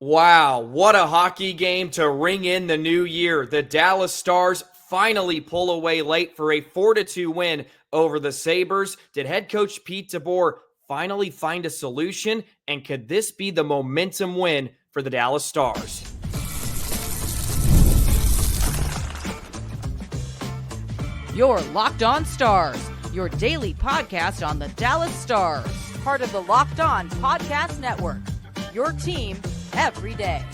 Wow, what a hockey game to ring in the new year. The Dallas Stars finally pull away late for a 4-2 win over the Sabres. Did head coach Pete DeBoer finally find a solution? And could this be the momentum win for the Dallas Stars? You're Locked On Stars, your daily podcast on the Dallas Stars. Part of the Locked On Podcast Network, your team every day.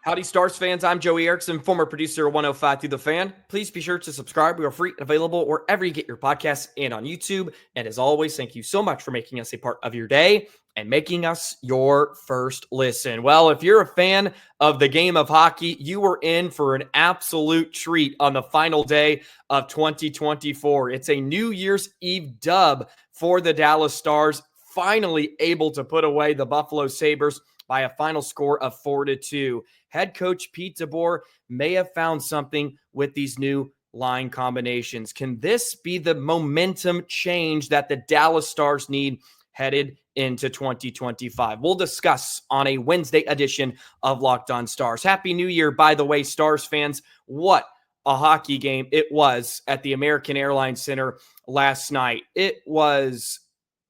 Howdy, Stars fans. I'm Joey Erickson, former producer of 105 Through the Fan. Please be sure to subscribe. We are free and available wherever you get your podcasts and on YouTube. And as always, thank you so much for making us a part of your day and making us your first listen. Well, if you're a fan of the game of hockey, you were in for an absolute treat on the final day of 2024. It's a New Year's Eve dub for the Dallas Stars, finally able to put away the Buffalo Sabres by a final score of 4-2. Head coach Pete DeBoer may have found something with these new line combinations. Can this be the momentum change that the Dallas Stars need headed into 2025? We'll discuss on a Wednesday edition of Locked On Stars. Happy New Year, by the way, Stars fans. What a hockey game it was at the American Airlines Center last night. It was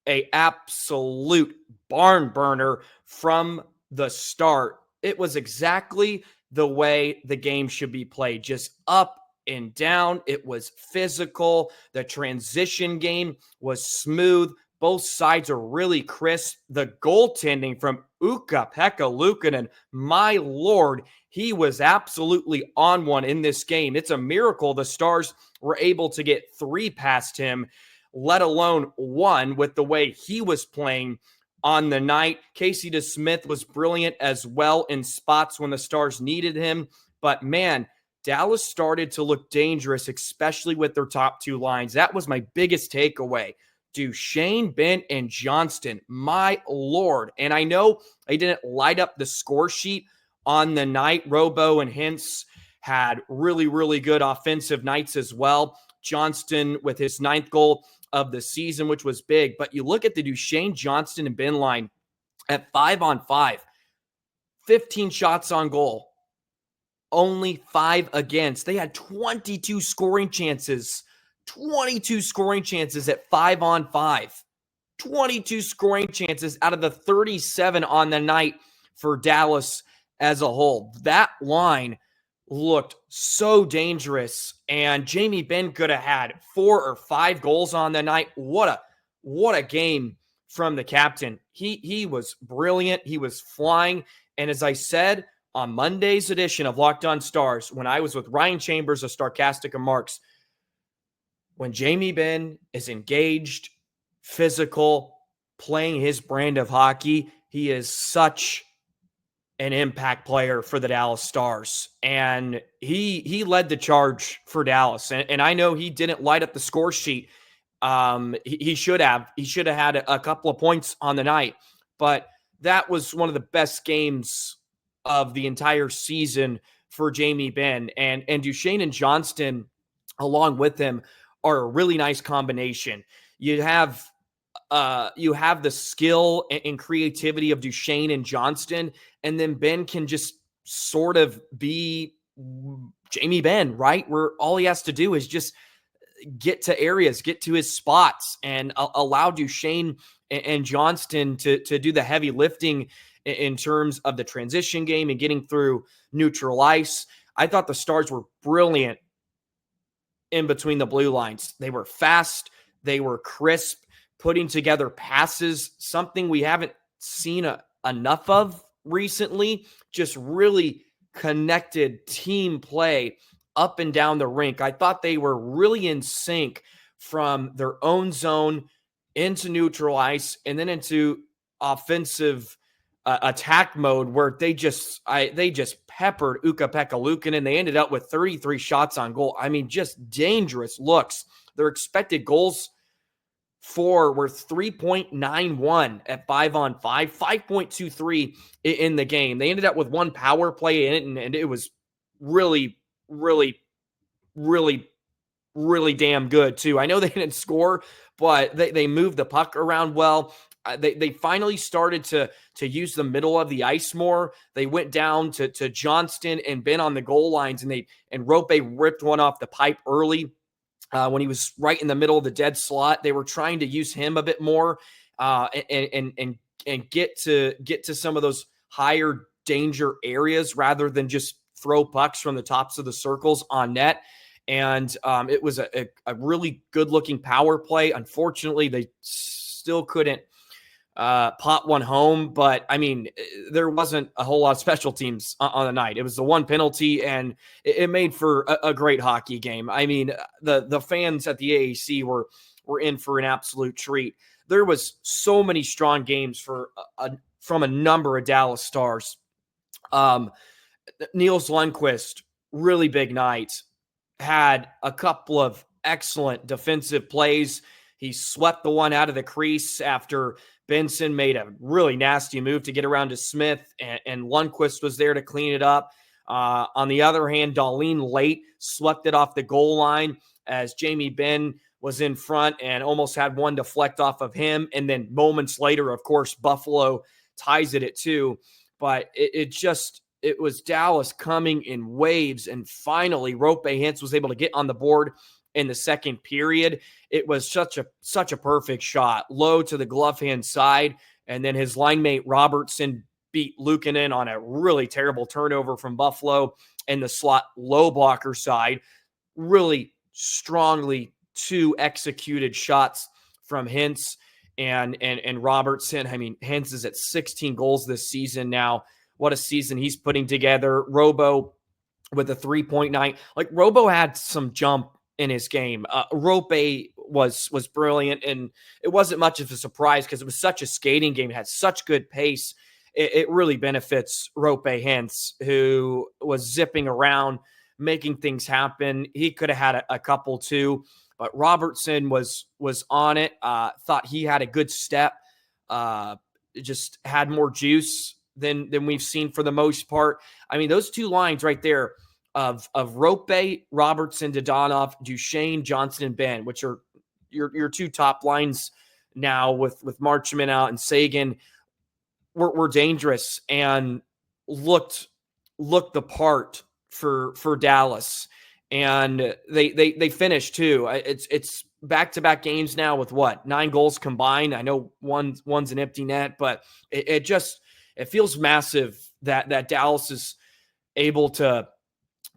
an absolute barn burner from the start. It was exactly the way the game should be played, just up and down. It was physical. The transition game was smooth. Both sides are really crisp. The goaltending from Ukko-Pekka Luukkonen, my Lord, he was absolutely on one in this game. It's a miracle the Stars were able to get 3 past him, let alone 1 with the way he was playing on the night. Casey DeSmith was brilliant as well in spots when the Stars needed him. But man, Dallas started to look dangerous, especially with their top 2 lines. That was my biggest takeaway. Duchene, Benn, and Johnston, my Lord. And I know they didn't light up the score sheet on the night. Robo and Hintz had really, really good offensive nights as well. Johnston with his 9th goal of the season, which was big. But you look at the Duchene, Johnston, and Benn line at 5-on-5, 15 shots on goal, only 5 against. They had 22 scoring chances at 5-on-5, 22 scoring chances out of the 37 on the night for Dallas as a whole. That line looked so dangerous, and Jamie Benn could have had 4 or 5 goals on the night. What a game from the captain. He was brilliant. He was flying. And as I said on Monday's edition of Locked On Stars, when I was with Ryan Chambers of Starcastic Marks, when Jamie Benn is engaged, physical, playing his brand of hockey, he is such an impact player for the Dallas Stars. And he led the charge for Dallas. And I know he didn't light up the score sheet. He should have. He should have had a couple of points on the night. But that was one of the best games of the entire season for Jamie Benn. And Duchene and Johnston, along with him, are a really nice combination. You have the skill and creativity of Duchene and Johnston, and then Benn can just sort of be Jamie Benn, right? Where all he has to do is just get to areas, get to his spots, and allow Duchene and Johnston to do the heavy lifting in terms of the transition game and getting through neutral ice. I thought the Stars were brilliant in between the blue lines. They were fast. They were crisp, putting together passes, something we haven't seen enough of recently. Just really connected team play up and down the rink. I thought they were really in sync from their own zone into neutral ice and then into offensive attack mode, where they just peppered Ukko-Pekka Luukkonen. They ended up with 33 shots on goal. I mean, just dangerous looks. Their expected goals for were 3.91 at 5-on-5, 5.23 in the game. They ended up with 1 power play in it, and it was really, really, really, really damn good too. I know they didn't score, but they moved the puck around well. they finally started to use the middle of the ice more. They went down to Johnston and Benn on the goal lines, and Roope ripped one off the pipe early when he was right in the middle of the dead slot. They were trying to use him a bit more and get to some of those higher danger areas rather than just throw pucks from the tops of the circles on net. And it was a really good-looking power play. Unfortunately, they still couldn't pot one home. But, I mean, there wasn't a whole lot of special teams on the night. It was the one penalty, and it made for a great hockey game. I mean, the fans at the AAC were in for an absolute treat. There was so many strong games from a number of Dallas Stars. Niels Lundqvist, really big night. Had a couple of excellent defensive plays. He swept the one out of the crease after Benson made a really nasty move to get around to Smith, and Lundqvist was there to clean it up. On the other hand, Dahlin late swept it off the goal line as Jamie Benn was in front and almost had one deflect off of him. And then moments later, of course, Buffalo ties it at 2. But it was Dallas coming in waves, and finally Roope Hintz was able to get on the board in the second period. It was such a perfect shot, low to the glove hand side, and then his line mate Robertson beat Luukkonen on a really terrible turnover from Buffalo in the slot low blocker side. Really strongly 2 executed shots from Hintz and Robertson. I mean, Hintz is at 16 goals this season now. What a season he's putting together. Robo with a 3.9. Like, Robo had some jump in his game. Roope was brilliant, and it wasn't much of a surprise because it was such a skating game. It had such good pace. It really benefits Roope Hintz, who was zipping around, making things happen. He could have had a couple too, but Robertson was on it. Thought he had a good step. Just had more juice than we've seen for the most part. I mean, those 2 lines right there of Roope, Robertson, Dadonov, Duchene, Johnston, and Benn, which are your 2 top lines now with Marchman out and Sagan, were dangerous and looked the part for Dallas. And they finished too. It's back-to-back games now with 9 goals combined. I know one's an empty net, but it feels massive that Dallas is able to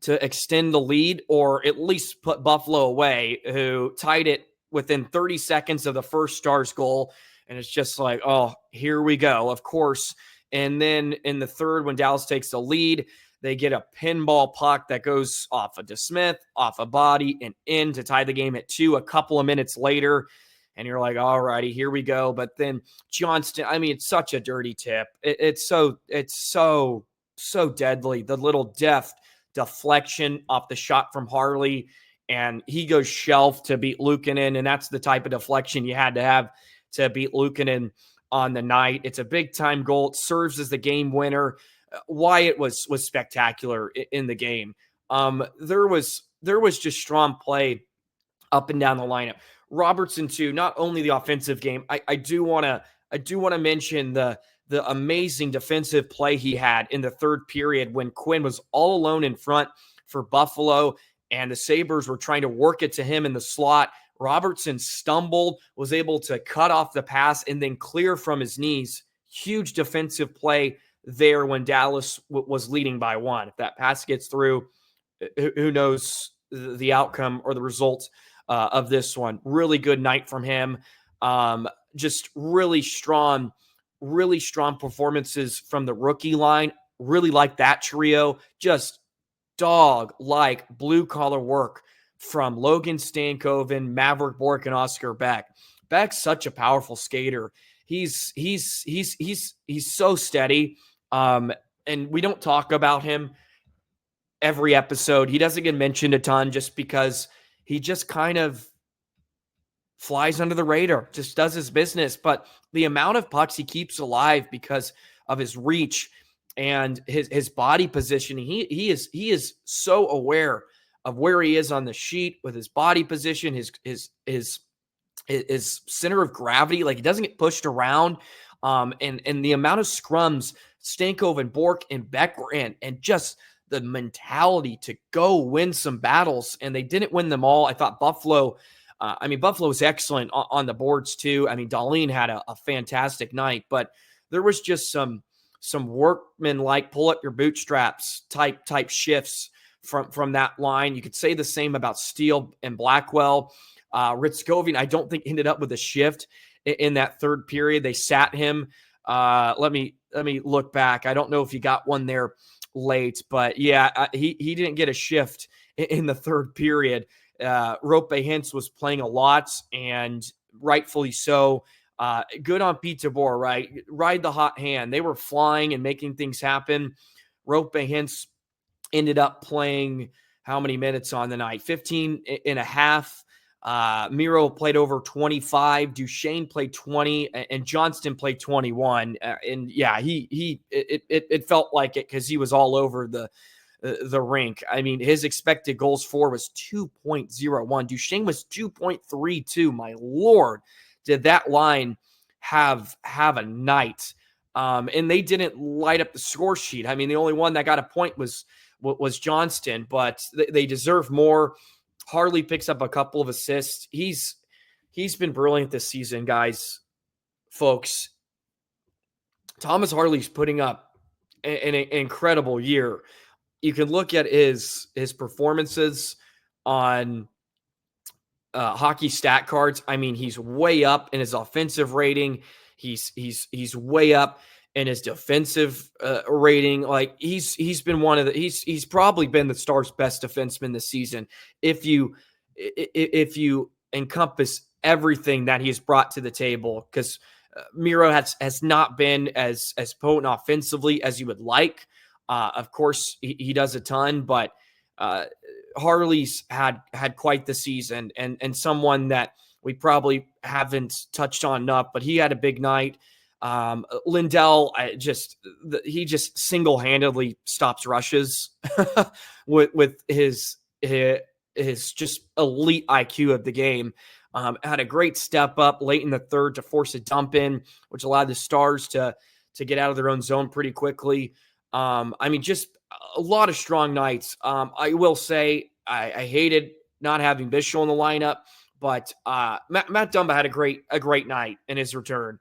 extend the lead, or at least put Buffalo away, who tied it within 30 seconds of the first Stars goal. And it's just like, oh, here we go, of course. And then in the third, when Dallas takes the lead, they get a pinball puck that goes off of DeSmith, off a body, and in to tie the game at 2 a couple of minutes later. And you're like, all righty, here we go. But then Johnston, I mean, it's such a dirty tip. It's so deadly. The little deft deflection off the shot from Harley, and he goes shelf to beat Luukkonen, and that's the type of deflection you had to have to beat Luukkonen on the night. It's a big-time goal. It serves as the game winner. Wyatt was spectacular in the game. There was just strong play up and down the lineup. Robertson too, not only the offensive game. I do want to mention the amazing defensive play he had in the third period when Quinn was all alone in front for Buffalo, and the Sabres were trying to work it to him in the slot. Robertson stumbled, was able to cut off the pass and then clear from his knees. Huge defensive play there when Dallas was leading by 1. If that pass gets through, who knows the outcome or the result of this one. Really good night from him. Just really strong performances from the rookie line. Really like that trio. Just dog-like blue-collar work from Logan Stankoven, Maverick Bork, and Oscar Beck. Beck's such a powerful skater. He's so steady. And we don't talk about him every episode. He doesn't get mentioned a ton just because he just kind of flies under the radar, just does his business. But the amount of pucks he keeps alive because of his reach and his body positioning, he is so aware of where he is on the sheet with his body position, his his center of gravity. Like, he doesn't get pushed around. And the amount of scrums Stankoven and Bork and Beck were in, and just the mentality to go win some battles. And they didn't win them all. I thought Buffalo was excellent on the boards too. I mean, Dahlin had a fantastic night, but there was just some workman-like pull up your bootstraps type shifts from that line. You could say the same about Steele and Blackwell. Ritzkovian, I don't think ended up with a shift in that third period. They sat him. Let me look back. I don't know if he got one there late, but yeah, he didn't get a shift in the third period. Roope Hintz was playing a lot, and rightfully so. Good on Pete DeBoer, right? Ride the hot hand. They were flying and making things happen. Roope Hintz ended up playing how many minutes on the night? 15 and a half. Miro played over 25. Duchene played 20, and Johnston played 21. And yeah, it felt like it because he was all over the rink. I mean, his expected goals for was 2.01. Duchene was 2.32. My Lord, did that line have a night? And they didn't light up the score sheet. I mean, the only one that got a point was Johnston, but they deserve more. Harley picks up a couple of assists. He's been brilliant this season, guys, folks. Thomas Harley's putting up an incredible year. You can look at his performances on hockey stat cards. I mean, he's way up in his offensive rating. He's way up in his defensive rating. Like, he's been one of the he's probably been the Stars' best defenseman this season. If you encompass everything that he's brought to the table, because Miro has not been as potent offensively as you would like. Of course, he does a ton, but Harley's had quite the season, and someone that we probably haven't touched on enough, but he had a big night. Lindell, he just single-handedly stops rushes with his just elite IQ of the game. Had a great step up late in the third to force a dump in, which allowed the Stars to get out of their own zone pretty quickly. I mean, just a lot of strong nights. I will say I hated not having Bischel in the lineup, but Matt Dumba had a great night in his return.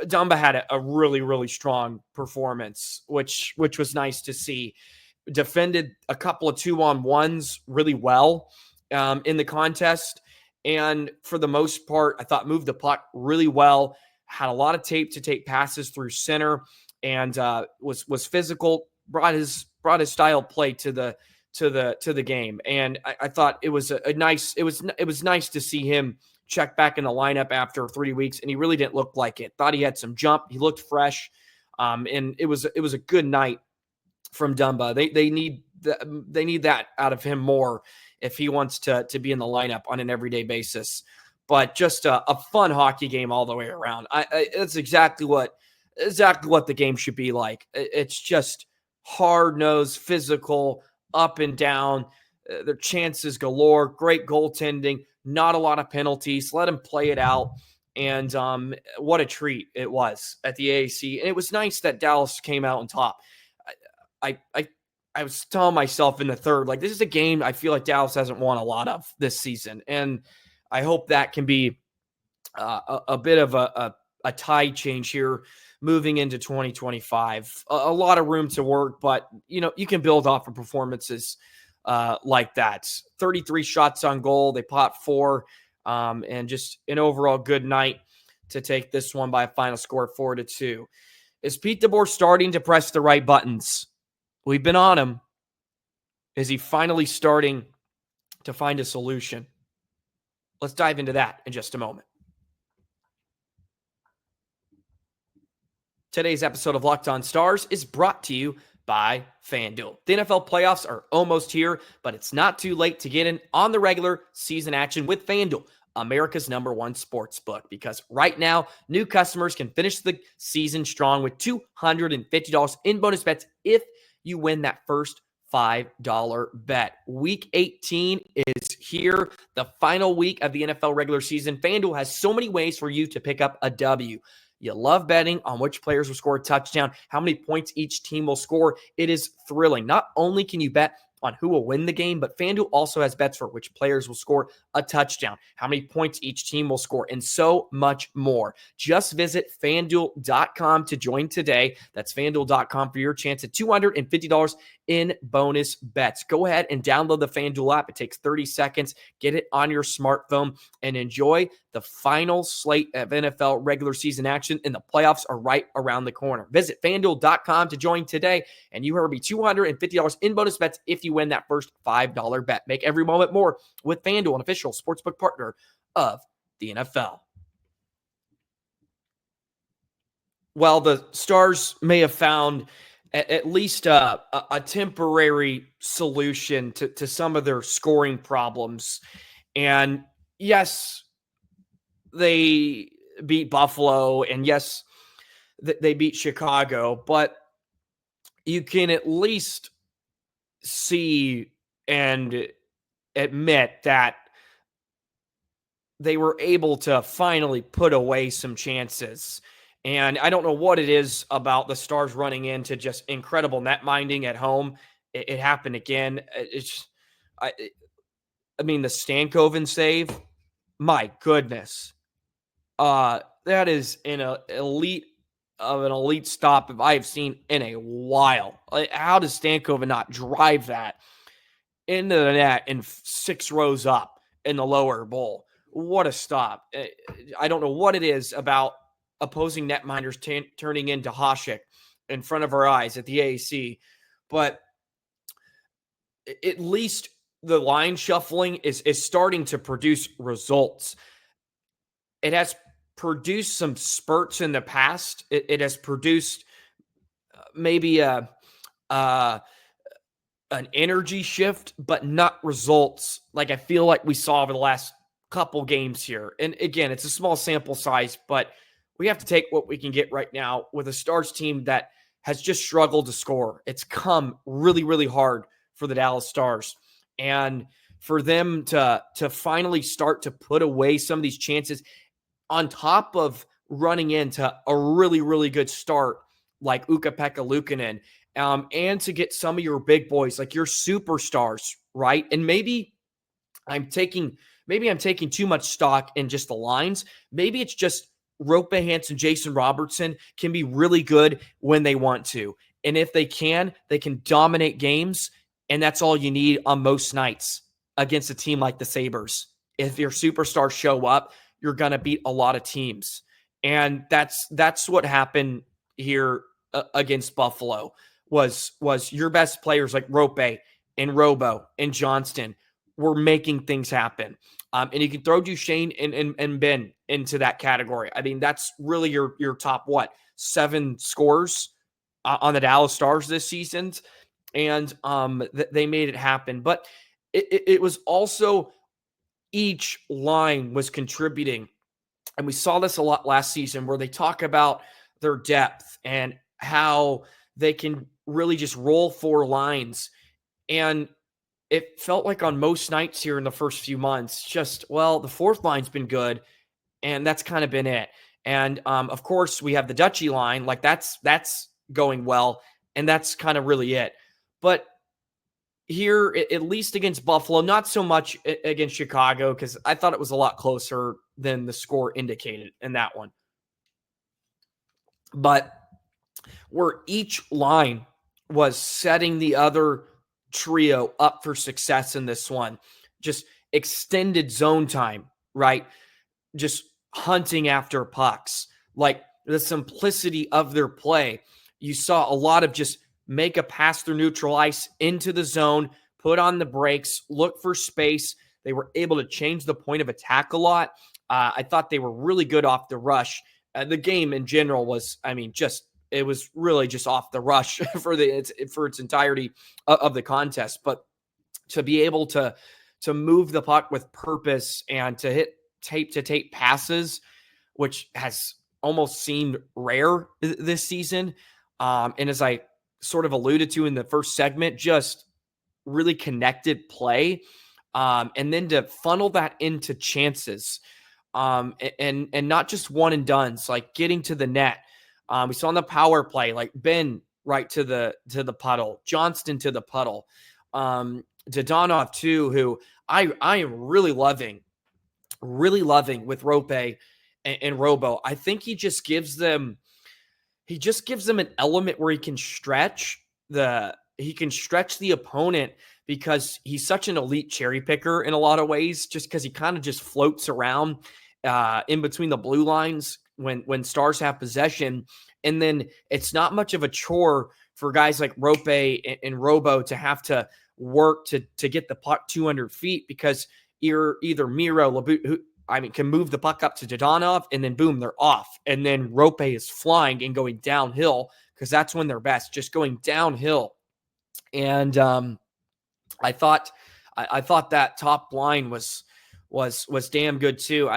Dumba had a really, really strong performance, which was nice to see. Defended a couple of 2-on-1s really well in the contest. And for the most part, I thought moved the puck really well. Had a lot of tape-to-tape passes through center, and was physical. Brought his style play to the game. And I thought it was it was nice to see him check back in the lineup after 3 weeks, and he really didn't look like it. Thought he had some jump. He looked fresh, and it was a good night from Dumba. They need that out of him more if he wants to be in the lineup on an everyday basis. But just a fun hockey game all the way around. That's exactly what the game should be like. It's just hard-nosed, physical, up and down. Their chances galore. Great goaltending. Not a lot of penalties. Let him play it out. And what a treat it was at the AAC. And it was nice that Dallas came out on top. I was telling myself in the third, like, this is a game I feel like Dallas hasn't won a lot of this season. And I hope that can be a bit of a tide change here moving into 2025. A lot of room to work, but, you can build off of performances like that. 33 shots on goal. They popped 4, and just an overall good night to take this one by a final score of 4-2. Is Pete DeBoer starting to press the right buttons? We've been on him. Is he finally starting to find a solution? Let's dive into that in just a moment. Today's episode of Locked On Stars is brought to you by FanDuel. The NFL playoffs are almost here, but it's not too late to get in on the regular season action with FanDuel, America's #1 sports book, because right now, new customers can finish the season strong with $250 in bonus bets if you win that first $5 bet. Week 18 is here, the final week of the NFL regular season. FanDuel has so many ways for you to pick up a W. You love betting on which players will score a touchdown, how many points each team will score. It is thrilling. Not only can you bet on who will win the game, but FanDuel also has bets for which players will score a touchdown, how many points each team will score, and so much more. Just visit FanDuel.com to join today. That's FanDuel.com for your chance at $250 in bonus bets. Go ahead and download the FanDuel app. It takes 30 seconds. Get it on your smartphone and enjoy the final slate of NFL regular season action, and the playoffs are right around the corner. Visit FanDuel.com to join today, and you heard me, $250 in bonus bets if you win that first $5 bet. Make every moment more with FanDuel, an official sportsbook partner of the NFL. Well, the Stars may have found at least a temporary solution to some of their scoring problems. And yes, they beat Buffalo, and yes, they beat Chicago, but you can at least see and admit that they were able to finally put away some chances. And I don't know what it is about the Stars running into just incredible net minding at home. It happened again. I mean, the Stankoven save, my goodness. That is an elite stop if I have seen in a while. How does Stankoven not drive that into the net and 6 rows up in the lower bowl? What a stop. I don't know what it is about opposing netminders turning into Hasek in front of our eyes at the AAC, but at least the line shuffling is starting to produce results. It has produced some spurts in the past. It has produced maybe an energy shift, but not results like I feel like we saw over the last couple games here. And again, it's a small sample size, but we have to take what we can get right now with a Stars team that has just struggled to score. It's come really, really hard for the Dallas Stars. And for them to finally start to put away some of these chances on top of running into a really, really good start like Ukko-Pekka Luukkonen, and to get some of your big boys, like your superstars, right? And maybe I'm taking too much stock in just the lines. Maybe it's just Roope Hintz and Jason Robertson can be really good when they want to. And if they can dominate games, and that's all you need on most nights against a team like the Sabres. If your superstars show up, you're going to beat a lot of teams. And that's what happened here against Buffalo was your best players like Roope and Robo and Johnston were making things happen. And you can throw Duchene and Benn into that category. I mean, that's really your top, 7 scorers on the Dallas Stars this season. And they made it happen. But it was also each line was contributing. And we saw this a lot last season where they talk about their depth and how they can really just roll 4 lines. And it felt like on most nights here in the first few months, the fourth line's been good, and that's kind of been it. And, of course, we have the Duchene line. Like, that's going well, and that's kind of really it. But here, at least against Buffalo, not so much against Chicago, because I thought it was a lot closer than the score indicated in that one. But where each line was setting the other trio up for success in this one, just extended zone time, right? Just hunting after pucks, like the simplicity of their play. You saw a lot of just make a pass through neutral ice into the zone, put on the brakes, look for space. They were able to change the point of attack a lot. I thought they were really good off the rush. The game in general was, it was really just off the rush for its entirety of the contest. But to be able to move the puck with purpose and to hit tape-to-tape passes, which has almost seemed rare this season. And as I sort of alluded to in the first segment, just really connected play. and then to funnel that into chances, and not just one and dones, like getting to the net. We saw on the power play, like Benn right to the puddle, Johnston to the puddle, Dadonov too, who I am really loving with Roope and Robo. I think he just gives them an element where he can stretch the opponent, because he's such an elite cherry picker in a lot of ways, just because he kind of just floats around in between the blue lines when Stars have possession. And then it's not much of a chore for guys like Roope and Robo to have to work to get the puck 200 feet, because either Miro, can move the puck up to Dadonov, and then boom, they're off. And then Roope is flying and going downhill, because that's when they're best, just going downhill. And I thought that top line was damn good too.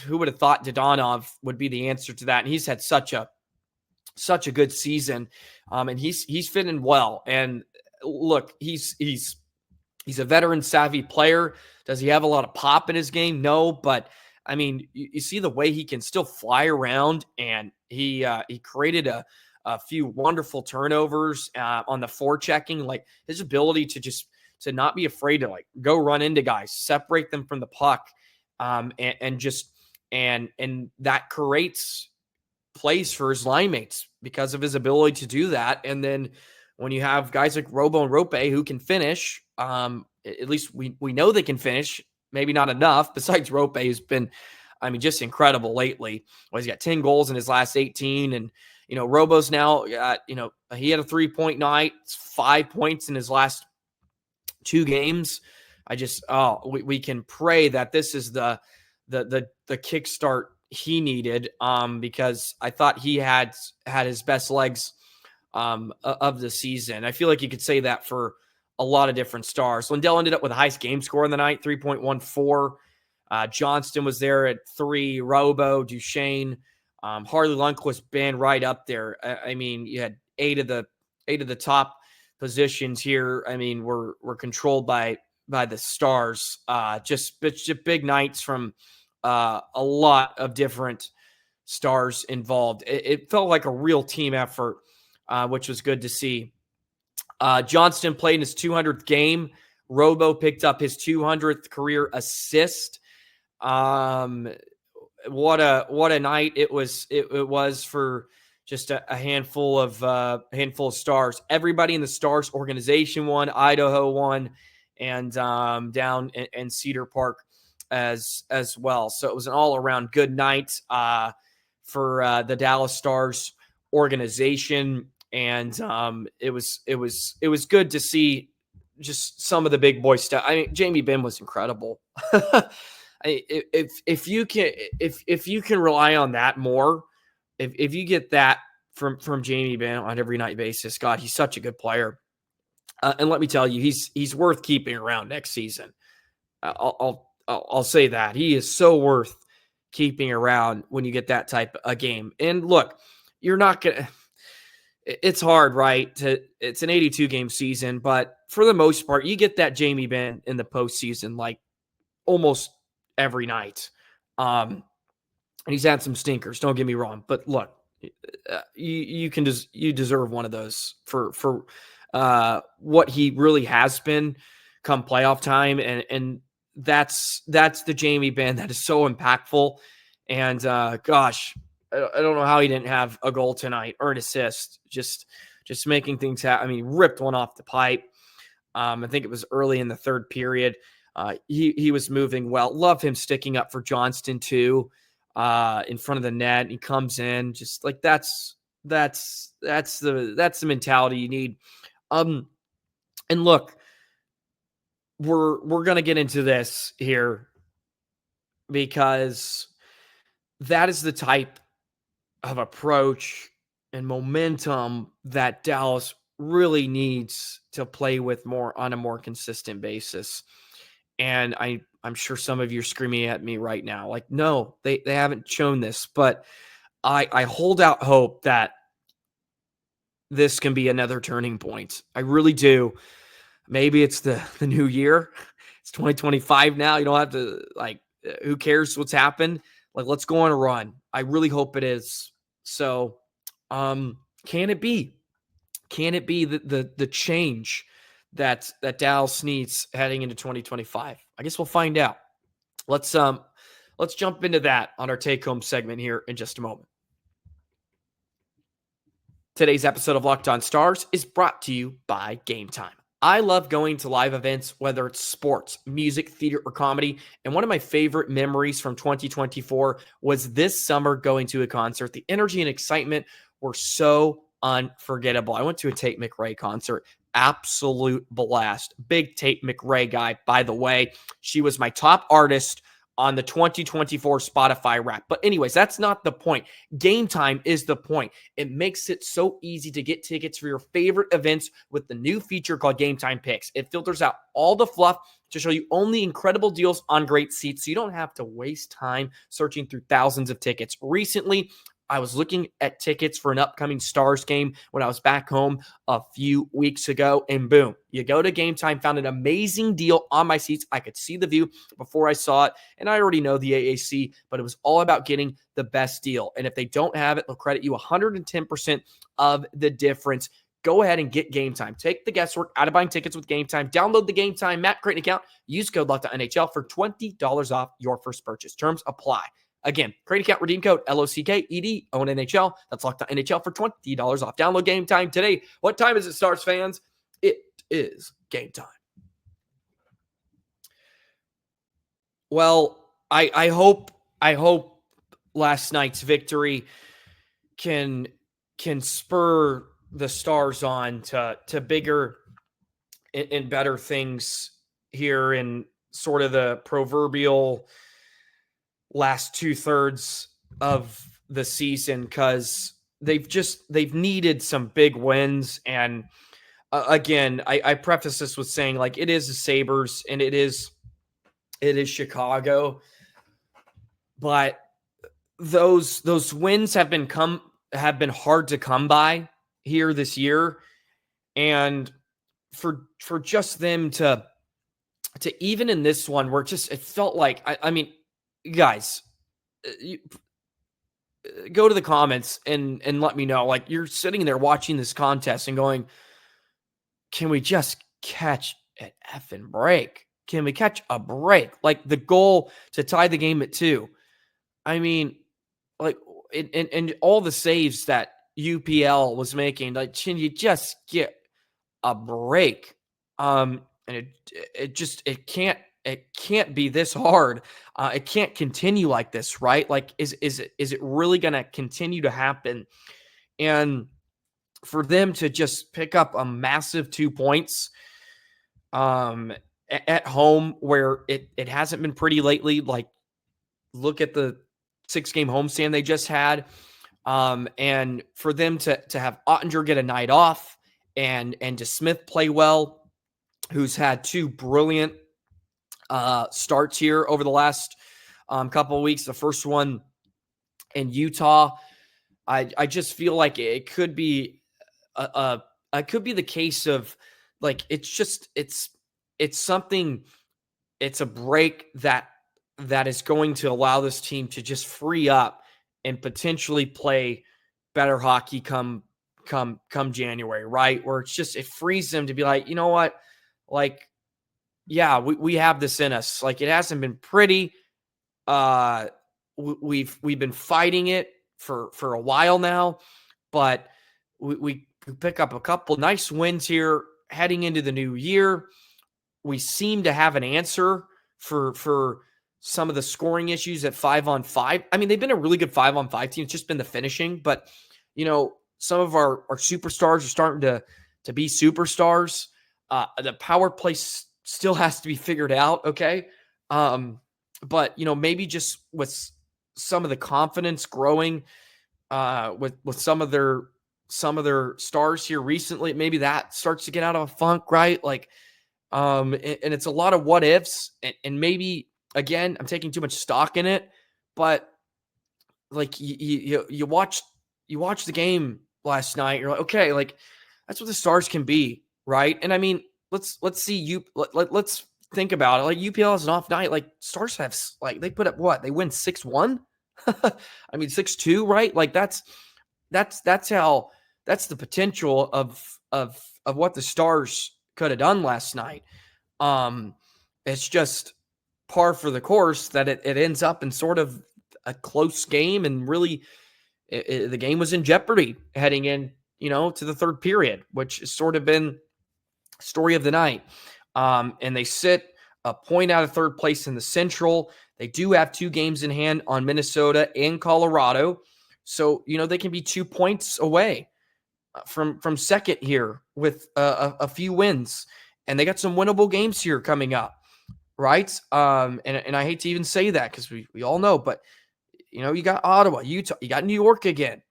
Who would have thought Dadonov would be the answer to that? And he's had such a good season, and he's fitting well. And look, he's a veteran savvy player. Does he have a lot of pop in his game? No, but I mean, you see the way he can still fly around, and he created a few wonderful turnovers on the forechecking. Like, his ability to not be afraid to like go run into guys, separate them from the puck, and that creates plays for his line mates because of his ability to do that. And then when you have guys like Robo and Roope who can finish, at least we know they can finish, maybe not enough. Besides, Roope has been, just incredible lately. Well, he's got 10 goals in his last 18, and Robo's now got, he had a 3-point night, 5 points in his last 2 games. We can pray that this is the kickstart he needed, because I thought he had his best legs of the season. I feel like you could say that for a lot of different Stars. Lindell ended up with the highest game score in the night, 3.14. Johnston was there at 3. Robo, Duchene, Harley Lundqvist, Benn right up there. You had 8 of the top positions here. Were controlled by the Stars. Just big nights from a lot of different Stars involved. It felt like a real team effort, which was good to see. Johnston played in his 200th game. Robo picked up his 200th career assist. What a night it was for just a handful of Stars. Everybody in the Stars organization won. Idaho won, and down in Cedar Park as well. So it was an all around good night for the Dallas Stars organization. And it was good to see just some of the big boy stuff. Jamie Benn was incredible. If you can rely on that more, if you get that from Jamie Benn on every night basis, God, he's such a good player. And let me tell you, he's worth keeping around next season. I'll say that he is so worth keeping around when you get that type of game. And look, you're not gonna. It's hard, right? It's an 82-game season, but for the most part, you get that Jamie Benn in the postseason like almost every night. And he's had some stinkers, don't get me wrong, but look, you deserve one of those for what he really has been come playoff time, and that's the Jamie Benn that is so impactful. And gosh, I don't know how he didn't have a goal tonight or an assist. Just making things happen. He ripped one off the pipe. I think it was early in the third period. He was moving well. Love him sticking up for Johnston too, in front of the net. He comes in just like that's the mentality you need. And look, we're gonna get into this here because that is the type of approach and momentum that Dallas really needs to play with more on a more consistent basis. And I'm sure some of you are screaming at me right now, like, no, they haven't shown this, but I hold out hope that this can be another turning point. I really do. Maybe it's the new year. It's 2025 now. You don't have to, like, who cares what's happened? Like, let's go on a run. I really hope it is. So, can it be? Can it be the change that Dallas needs heading into 2025? I guess we'll find out. Let's jump into that on our take-home segment here in just a moment. Today's episode of Locked On Stars is brought to you by Game Time. I love going to live events, whether it's sports, music, theater, or comedy. And one of my favorite memories from 2024 was this summer going to a concert. The energy and excitement were so unforgettable. I went to a Tate McRae concert. Absolute blast. Big Tate McRae guy, by the way. She was my top artist on the 2024 Spotify Wrapped. But anyways, that's not the point. Game Time is the point. It makes it so easy to get tickets for your favorite events with the new feature called Game Time Picks. It filters out all the fluff to show you only incredible deals on great seats, so you don't have to waste time searching through thousands of tickets. Recently, I was looking at tickets for an upcoming Stars game when I was back home a few weeks ago, and boom, you go to Game Time, found an amazing deal on my seats. I could see the view before I saw it, and I already know the AAC, but it was all about getting the best deal. And if they don't have it, they'll credit you 110% of the difference. Go ahead and get Game Time. Take the guesswork out of buying tickets with Game Time. Download the Game Time Matt create an account. Use code LOCKEDONNHL for $20 off your first purchase. Terms apply. Again, create account, redeem code LOCKED, own NHL. That's Locked On NHL for $20 off. Download Game Time today. What time is it, Stars fans? It is game time. Well, I hope last night's victory can spur the Stars on to bigger and better things here in sort of the proverbial last 2/3 of the season, because they've needed some big wins. And again, I preface this with saying, like, it is the Sabres and it is Chicago, but those wins have been hard to come by here this year. And for just them to even in this one where it felt like, I mean, guys, go to the comments and let me know. Like, you're sitting there watching this contest and going, can we just catch an effing break? Can we catch a break? Like, the goal to tie the game at 2. I mean, like, and all the saves that UPL was making, like, can you just get a break? And it can't be this hard. It can't continue like this, right? Like, is it really going to continue to happen? And for them to just pick up a massive 2 points at home, where it hasn't been pretty lately. Like, look at the 6-game homestand they just had. And for them to have Ottinger get a night off and DeSmith play well, who's had 2 brilliant starts here over the last couple of weeks. The first one in Utah, I just feel like it could be it could be the case of, like, it's something, it's a break that is going to allow this team to just free up and potentially play better hockey come January, right? Where it frees them to be like, you know what, like, yeah, we have this in us. Like, it hasn't been pretty. We've been fighting it for a while now, but we pick up a couple nice wins here heading into the new year. We seem to have an answer for some of the scoring issues at 5-on-5. I mean, they've been a really good 5-on-5 team. It's just been the finishing, but some of our superstars are starting to be superstars. The power play still has to be figured out. Okay. But maybe just with some of the confidence growing, with some of their stars here recently, maybe that starts to get out of a funk, right? Like, and it's a lot of what ifs, and maybe, again, I'm taking too much stock in it, but like, you watch the game last night, you're like, okay, like, that's what the Stars can be, right? And I mean, let's think about it, like UPL is an off night. Like Stars have, like they put up what? They win 6-1. I mean 6-2, right? Like that's the potential of what the Stars could have done last night. It's just par for the course that it ends up in sort of a close game, and really the game was in jeopardy heading in, to the third period, which has sort of been story of the night. And they sit a point out of third place in the Central. They do have 2 games in hand on Minnesota and Colorado. So, they can be 2 points away from second here with a few wins. And they got some winnable games here coming up, right? And I hate to even say that because we all know, but, you got Ottawa, Utah, you got New York again.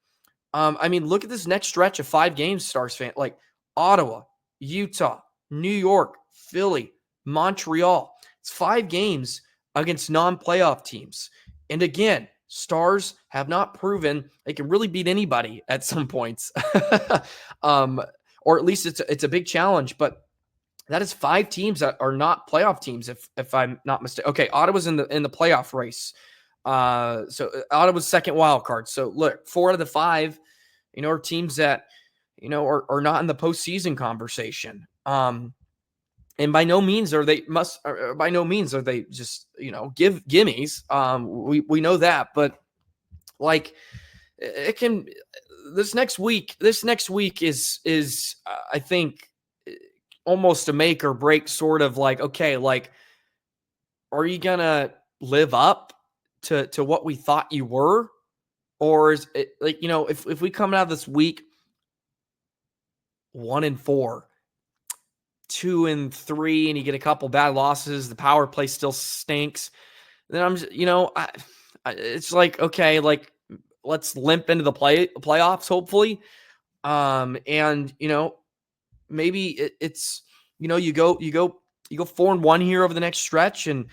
I mean, look at this next stretch of 5 games, Stars fan, like Ottawa, Utah, New York, Philly, Montreal. It's 5 games against non-playoff teams. And again, Stars have not proven they can really beat anybody at some points. Or at least it's a big challenge, but that is 5 teams that are not playoff teams, if I'm not mistaken. Okay, Ottawa's in the playoff race. So Ottawa's second wild card. So look, 4 out of the 5, are teams that, are not in the postseason conversation. And by no means are they just, gimmies. We know that, but like it can, this next week is I think almost a make or break sort of like, okay, like, are you going to live up to what we thought you were? Or is it like, if we come out of this week 1-4, 2-3, and you get a couple bad losses, the power play still stinks, then I'm just, it's like, okay, like let's limp into the playoffs, hopefully. And maybe it's, you go 4-1 here over the next stretch, and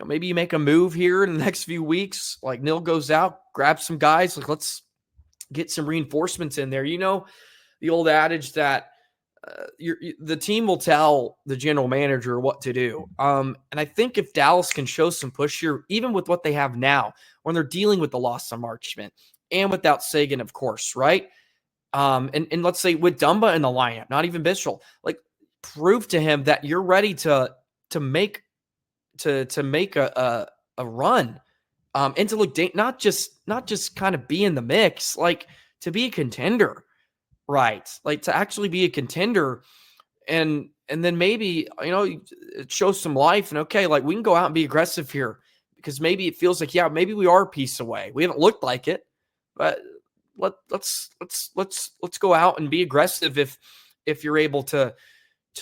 maybe you make a move here in the next few weeks. Like Nil goes out, grabs some guys, like let's get some reinforcements in there. The old adage that the team will tell the general manager what to do. And I think if Dallas can show some push here, even with what they have now, when they're dealing with the loss of Marchment and without Sagan, of course, right? And let's say with Dumba in the lineup, not even Bichel, like prove to him that you're ready to make a run, and to look not just kind of be in the mix, like to be a contender, right? Like to actually be a contender, and then maybe it shows some life, and okay, like we can go out and be aggressive here, because maybe it feels like, yeah, maybe we are a piece away. We haven't looked like it, but let's go out and be aggressive if you're able to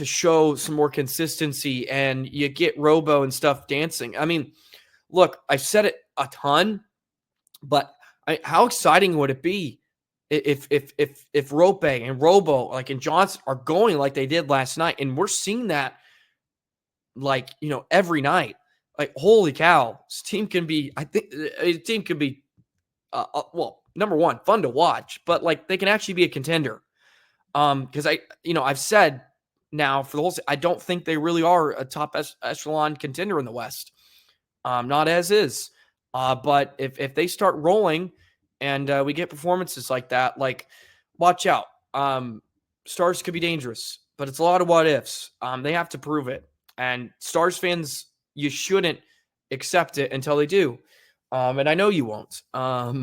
show some more consistency and you get Robo and stuff dancing. I mean, look, I've said it a ton, but how exciting would it be if Roope and Robo, like, and Johnston are going like they did last night, and we're seeing that like, every night. Like, holy cow, this team can be, I think a team could be, well, number one, fun to watch, but like they can actually be a contender. Because I've said now for the whole, I don't think they really are a top echelon contender in the West. Not as is. But if they start rolling and we get performances like that, like, watch out. Stars could be dangerous, but it's a lot of what ifs. They have to prove it. And Stars fans, you shouldn't accept it until they do. And I know you won't. We're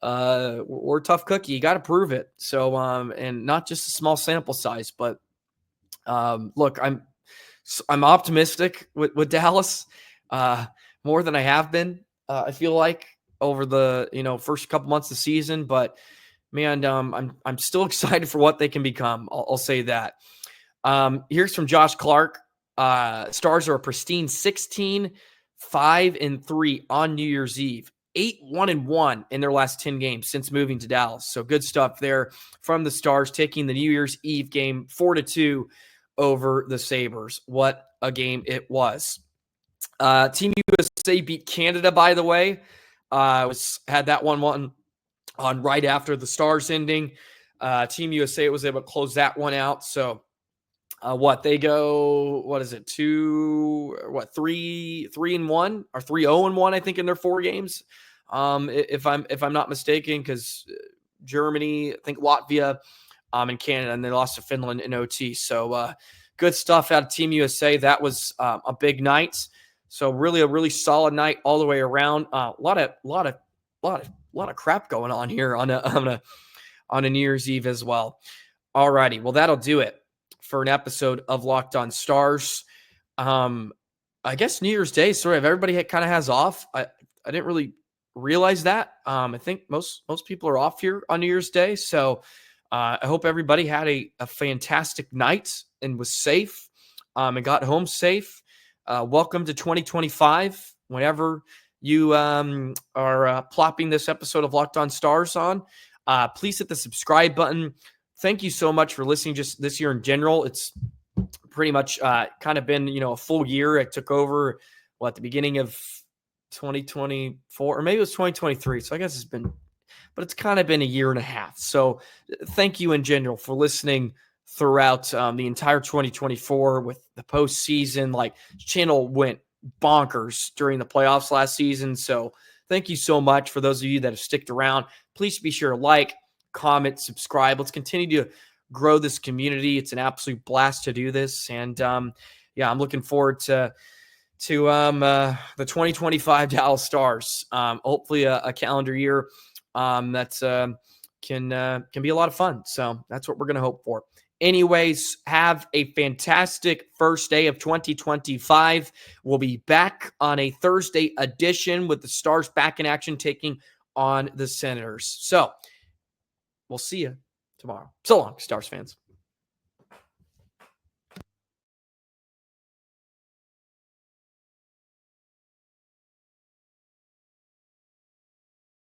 a tough cookie. You got to prove it. So, and not just a small sample size, but look, I'm optimistic with Dallas, more than I have been. I feel like over the first couple months of the season, but man, I'm still excited for what they can become. I'll say that. Here's from Josh Clark. Stars are a pristine 16-5-3 on New Year's Eve. 8-1-1 in their last 10 games since moving to Dallas. So good stuff there from the Stars, taking the New Year's Eve game 4-2 over the Sabres. What a game it was. Team USA beat Canada, by the way. Had that 1-1 on right after the Stars ending. Team USA was able to close that one out. So They go, what is it? 3-1 or 3-0-1, I think, in their 4 games. If I'm not mistaken, because Germany, I think Latvia, and Canada, and they lost to Finland in OT. So good stuff out of Team USA. That was a big night. So really a really solid night all the way around. A lot of crap going on here on a New Year's Eve as well. All righty, well, that'll do it for an episode of Locked On Stars. I guess New Year's Day, sort of everybody kind of has off. I didn't really realize that. I think most people are off here on New Year's Day. So I hope everybody had a fantastic night and was safe and got home safe. Welcome to 2025. Whenever you are plopping this episode of Locked On Stars on, please hit the subscribe button. Thank you so much for listening just this year in general. It's pretty much kind of been, a full year. I took over at the beginning of 2024, or maybe it was 2023. So I guess it's kind of been a year and a half. So thank you in general for listening throughout the entire 2024 with the postseason. Like, channel went bonkers during the playoffs last season. So thank you so much for those of you that have sticked around. Please be sure to like, comment, subscribe. Let's continue to grow this community. It's an absolute blast to do this. And I'm looking forward to the 2025 Dallas Stars. Hopefully a calendar year that's can be a lot of fun. So that's what we're going to hope for. Anyways, have a fantastic first day of 2025. We'll be back on a Thursday edition with the Stars back in action, taking on the Senators. So we'll see you tomorrow. So long, Stars fans.